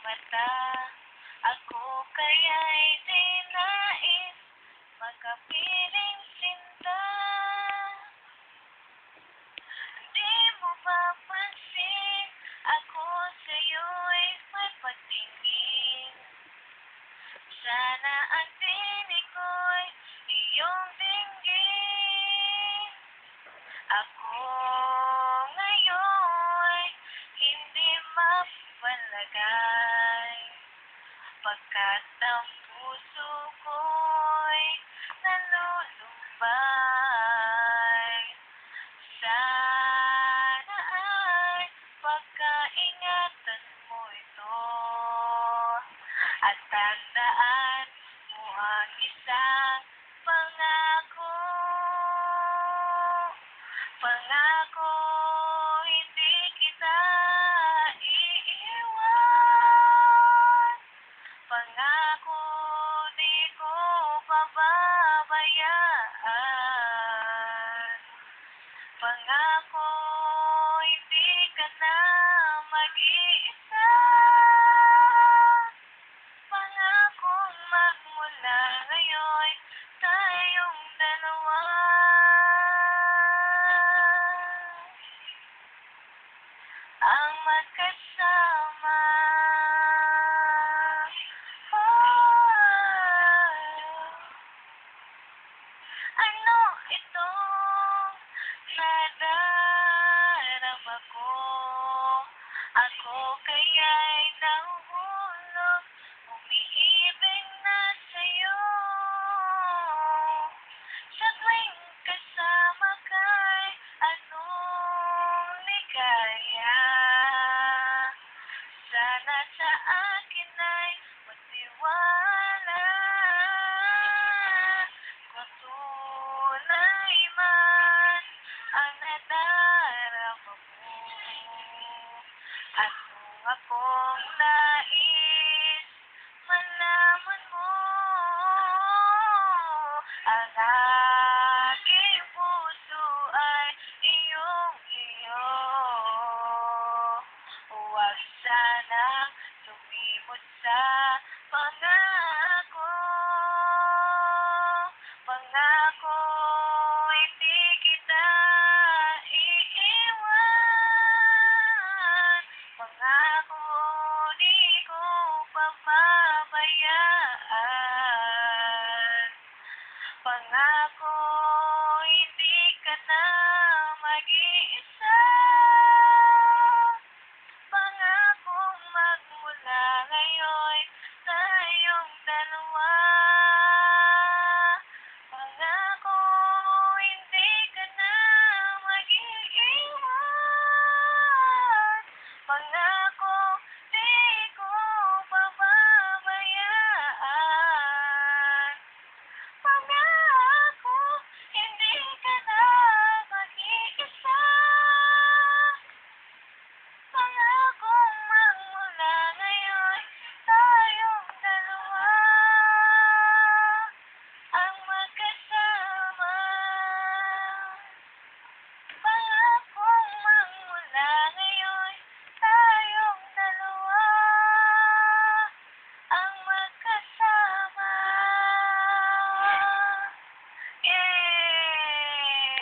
mata. Ako kaya'y di nais makapiling sinta. Di mo ba pansin ako sa'yo'y may pagtingin? Sana ang tinig ko'y iyong dinggin. Ako ngayon hindi mapalagay, pagkat ang puso ko'y nalulumbay. Sana ay pagkaingatan mo ito at tandaan mo ang isang pangako. Pangako, hindi kita iiwan. Pangako, di ko pababayaan. Pangako, hindi ka na mag-iisa. Pangakong magmula ngayon tayong dalawa. Ang magkasama. Ano itong nadarama ko? Ako kaya'y nahulog, umiibig na sa'yo. Sa tuwing kasama ka'y anong ligaya. Sana sa akin ay magtiwala. Kung tunay man ang nadarama mo, at kung akong nais malaman mo, ang aking puso ay iyong-iyo. Huwag sanang lumimot sa